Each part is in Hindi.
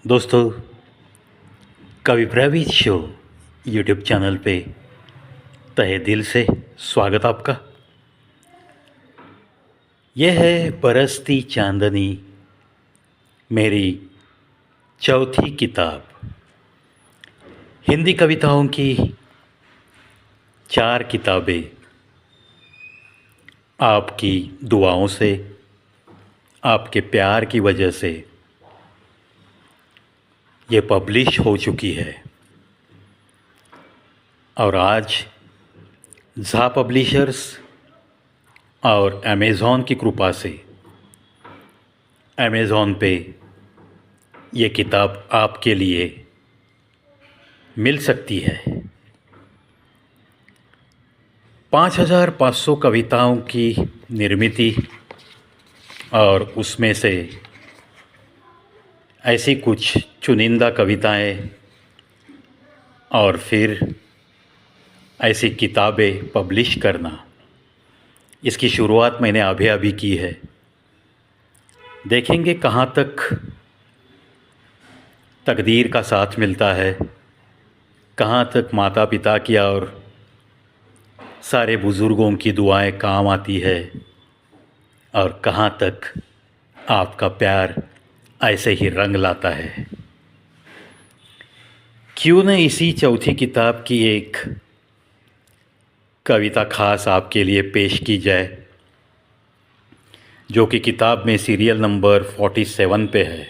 दोस्तों, कवि प्रवीण शो यूट्यूब चैनल पे तहे दिल से स्वागत आपका। यह है बरसती चांदनी, मेरी चौथी किताब। हिंदी कविताओं की 4 किताबें आपकी दुआओं से, आपके प्यार की वजह से ये पब्लिश हो चुकी है और आज झा पब्लिशर्स और अमेज़ॉन की कृपा से अमेज़ॉन पे ये किताब आपके लिए मिल सकती है। 5500 कविताओं की निर्मिति और उसमें से ऐसी कुछ चुनिंदा कविताएं और फिर ऐसी किताबें पब्लिश करना, इसकी शुरुआत मैंने अभी की है। देखेंगे कहाँ तक तकदीर का साथ मिलता है, कहाँ तक माता पिता की और सारे बुज़ुर्गों की दुआएं काम आती है और कहाँ तक आपका प्यार ऐसे ही रंग लाता है। क्यों न इसी चौथी किताब की एक कविता खास आपके लिए पेश की जाए, जो कि किताब में सीरियल नंबर 47 पे है।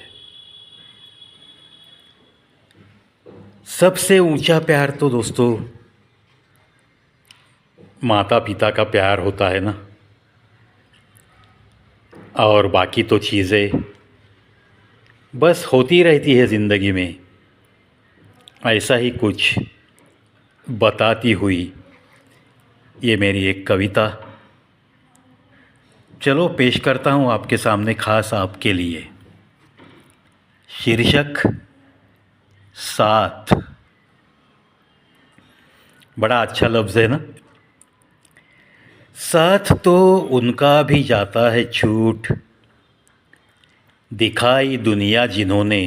सबसे ऊंचा प्यार तो दोस्तों माता पिता का प्यार होता है ना, और बाकी तो चीज़ें बस होती रहती है ज़िंदगी में। ऐसा ही कुछ बताती हुई ये मेरी एक कविता चलो पेश करता हूँ आपके सामने, खास आपके लिए। शीर्षक साथ। बड़ा अच्छा लफ्ज़ है ना। साथ तो उनका भी जाता है छूट, दिखाई दुनिया जिन्होंने,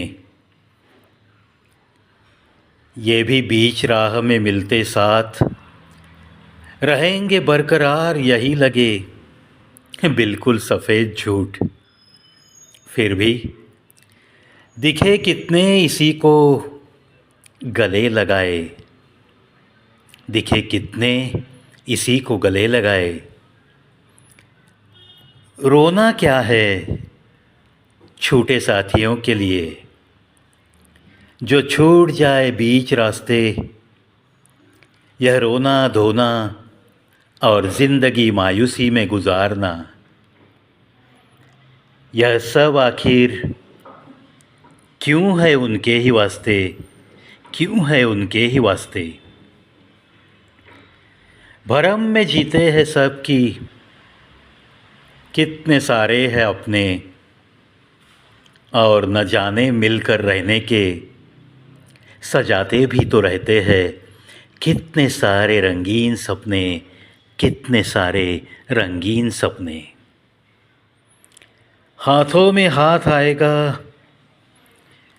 ये भी बीच राह में मिलते साथ, रहेंगे बरकरार यही लगे बिल्कुल सफ़ेद झूठ। फिर भी दिखे कितने इसी को गले लगाए, दिखे कितने इसी को गले लगाए। रोना क्या है छूटे साथियों के लिए, जो छूट जाए बीच रास्ते, यह रोना धोना और ज़िंदगी मायूसी में गुजारना, यह सब आखिर क्यों है उनके ही वास्ते, क्यों है उनके ही वास्ते। भरम में जीते हैं सब की, कितने सारे हैं अपने, और न जाने मिलकर रहने के सजाते भी तो रहते हैं कितने सारे रंगीन सपने, कितने सारे रंगीन सपने। हाथों में हाथ आएगा,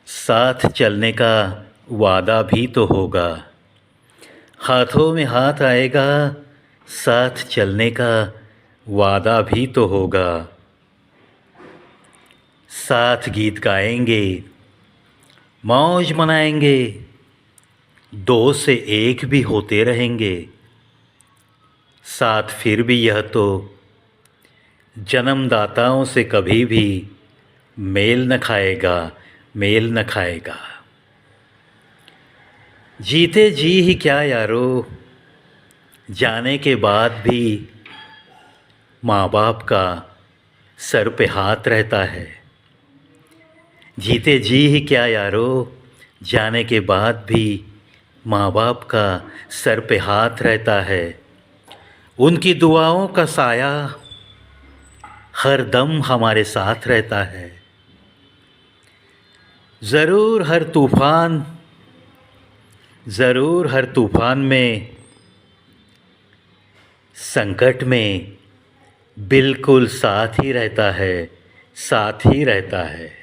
साथ चलने का वादा भी तो होगा। हाथों में हाथ आएगा, साथ चलने का वादा भी तो होगा। साथ गीत गाएंगे, मौज मनाएंगे, दो से एक भी होते रहेंगे। साथ फिर भी यह तो जन्मदाताओं से कभी भी मेल न खाएगा, मेल न खाएगा। जीते जी ही क्या यारो, जाने के बाद भी माँ बाप का सर पे हाथ रहता है। जीते जी ही क्या यारो, जाने के बाद भी माँ बाप का सर पे हाथ रहता है। उनकी दुआओं का साया हर दम हमारे साथ रहता है। ज़रूर हर तूफ़ान में, संकट में बिल्कुल साथ ही रहता है, साथ ही रहता है।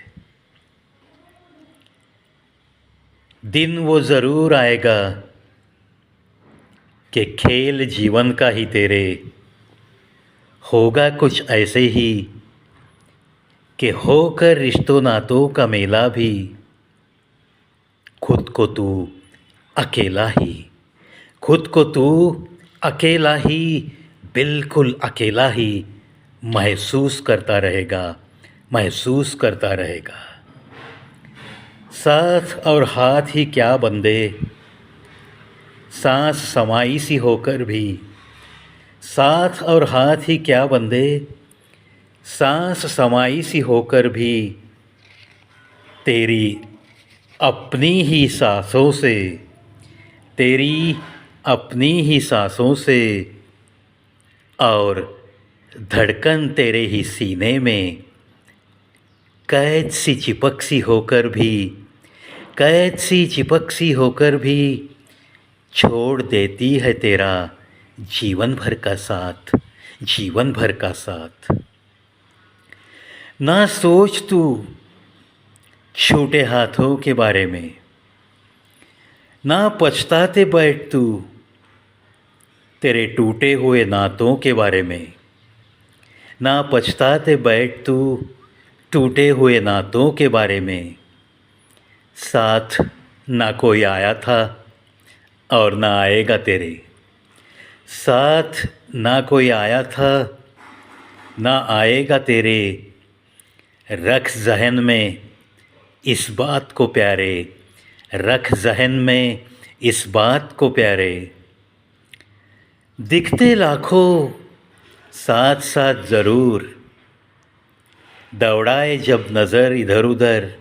दिन वो ज़रूर आएगा कि खेल जीवन का ही तेरे होगा कुछ ऐसे ही कि होकर रिश्तों नातों का मेला भी खुद को तू अकेला ही, खुद को तू अकेला ही, बिल्कुल अकेला ही महसूस करता रहेगा, महसूस करता रहेगा। साथ और हाथ ही क्या बंदे, सांस समाई सी होकर भी, साथ और हाथ ही क्या बंदे, सांस समाई सी होकर भी तेरी अपनी ही सांसों से, तेरी अपनी ही सांसों से और धड़कन तेरे ही सीने में कैद सी चिपक सी होकर भी, कैद सी चिपक सी होकर भी छोड़ देती है तेरा जीवन भर का साथ, जीवन भर का साथ। ना सोच तू छूटे हाथों के बारे में, ना पछताते बैठ तू तेरे टूटे हुए नातों के बारे में, ना पछताते बैठ तू टूटे हुए नातों के बारे में। साथ ना कोई आया था और ना आएगा तेरे, साथ ना कोई आया था ना आएगा तेरे। रख ज़हन में इस बात को प्यारे, रख ज़हन में इस बात को प्यारे। दिखते लाखों साथ साथ ज़रूर, दौड़ाए जब नज़र इधर उधर,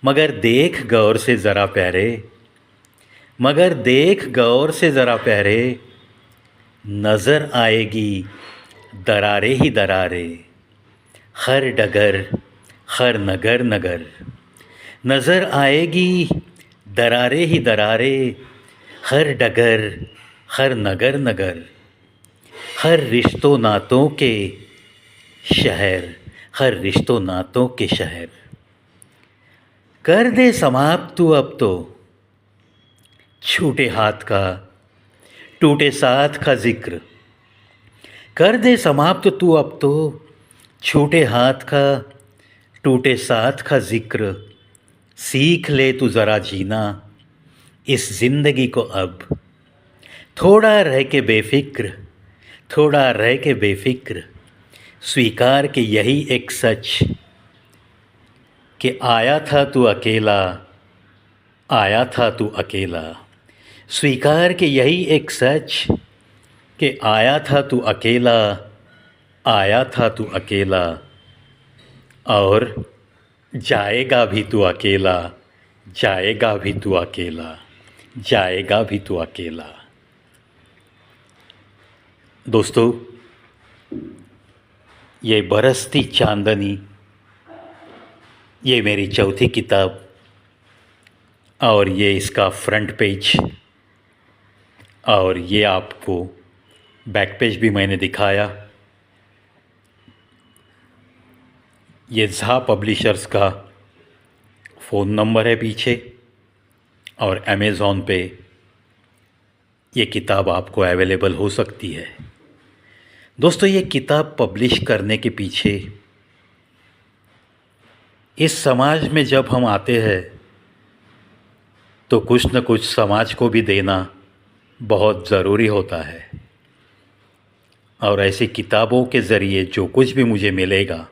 मगर देख गौर से ज़रा प्यारे, मगर देख गौर से ज़रा प्यारे। नज़र आएगी दरारे ही दरारे, हर डगर हर नगर नगर। नज़र आएगी दरारे ही दरारे, हर डगर हर नगर नगर। हर रिश्तों नातों के शहर, हर रिश्तों नातों के शहर। कर दे समाप्त तू अब तो छूटे हाथ का टूटे साथ का जिक्र, कर दे समाप्त तू अब तो छूटे हाथ का टूटे साथ का जिक्र। सीख ले तू ज़रा जीना इस ज़िंदगी को अब, थोड़ा रह के बेफ़िक्र, थोड़ा रह के बेफ़िक्र। स्वीकार के यही एक सच कि आया था तू अकेला, आया था तू अकेला। स्वीकार के यही एक सच कि आया था तू अकेला, आया था तू अकेला और जाएगा भी तू अकेला, जाएगा भी तू अकेला, जाएगा भी तू अकेला। दोस्तों, ये बरसती चांदनी, ये मेरी चौथी किताब और ये इसका फ्रंट पेज और ये आपको बैक पेज भी मैंने दिखाया। ये झा पब्लिशर्स का फ़ोन नंबर है पीछे और अमेज़ॉन पे ये किताब आपको अवेलेबल हो सकती है। दोस्तों, ये किताब पब्लिश करने के पीछे इस समाज में जब हम आते हैं तो कुछ न कुछ समाज को भी देना बहुत ज़रूरी होता है और ऐसी किताबों के ज़रिए जो कुछ भी मुझे मिलेगा,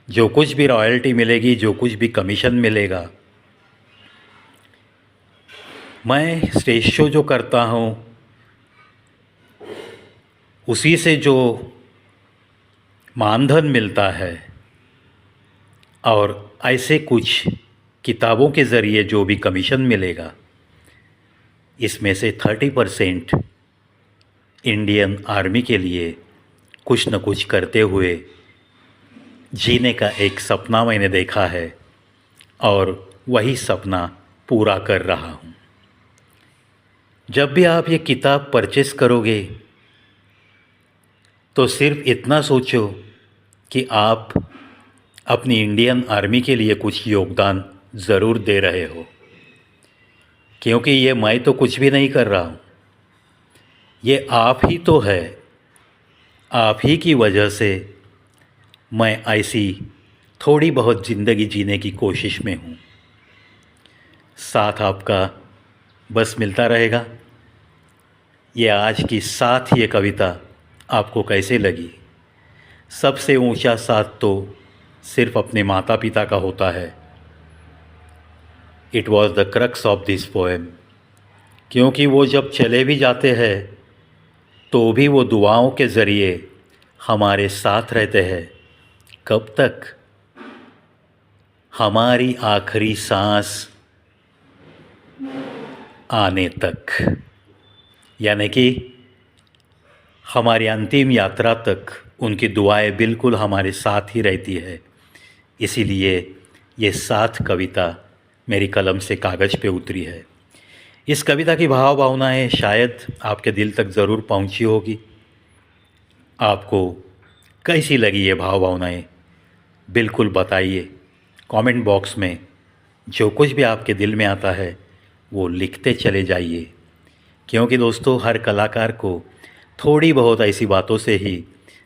जो कुछ भी रॉयल्टी मिलेगी, जो कुछ भी कमीशन मिलेगा, मैं स्टेज शो जो करता हूँ उसी से जो मानधन मिलता है और ऐसे कुछ किताबों के ज़रिए जो भी कमीशन मिलेगा, इसमें से 30% इंडियन आर्मी के लिए कुछ न कुछ करते हुए जीने का एक सपना मैंने देखा है और वही सपना पूरा कर रहा हूँ। जब भी आप ये किताब परचेस करोगे तो सिर्फ इतना सोचो कि आप अपनी इंडियन आर्मी के लिए कुछ योगदान ज़रूर दे रहे हो। क्योंकि ये मैं तो कुछ भी नहीं कर रहा हूँ, ये आप ही तो है। आप ही की वजह से मैं ऐसी थोड़ी बहुत ज़िंदगी जीने की कोशिश में हूँ। साथ आपका बस मिलता रहेगा। ये आज की साथ ये कविता आपको कैसे लगी? सबसे ऊंचा साथ तो सिर्फ अपने माता पिता का होता है। It was the crux of this poem. क्योंकि वो जब चले भी जाते हैं तो भी वो दुआओं के ज़रिए हमारे साथ रहते हैं। कब तक? हमारी आखिरी सांस आने तक, यानी कि हमारी अंतिम यात्रा तक उनकी दुआएं बिल्कुल हमारे साथ ही रहती है। इसीलिए ये साथ कविता मेरी कलम से कागज़ पे उतरी है। इस कविता की भाव भावनाएँ शायद आपके दिल तक ज़रूर पहुंची होगी। आपको कैसी लगी ये भाव भावनाएँ बिल्कुल बताइए। कमेंट बॉक्स में जो कुछ भी आपके दिल में आता है वो लिखते चले जाइए। क्योंकि दोस्तों, हर कलाकार को थोड़ी बहुत ऐसी बातों से ही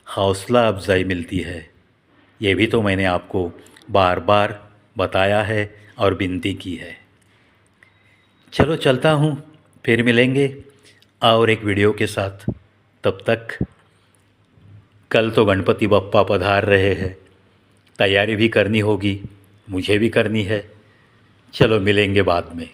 हौसला अफजाई मिलती है। ये भी तो मैंने आपको बार बार बताया है और विनती की है। चलो चलता हूँ, फिर मिलेंगे और एक वीडियो के साथ। तब तक, कल तो गणपति बप्पा पधार रहे हैं, तैयारी भी करनी होगी, मुझे भी करनी है। चलो मिलेंगे बाद में।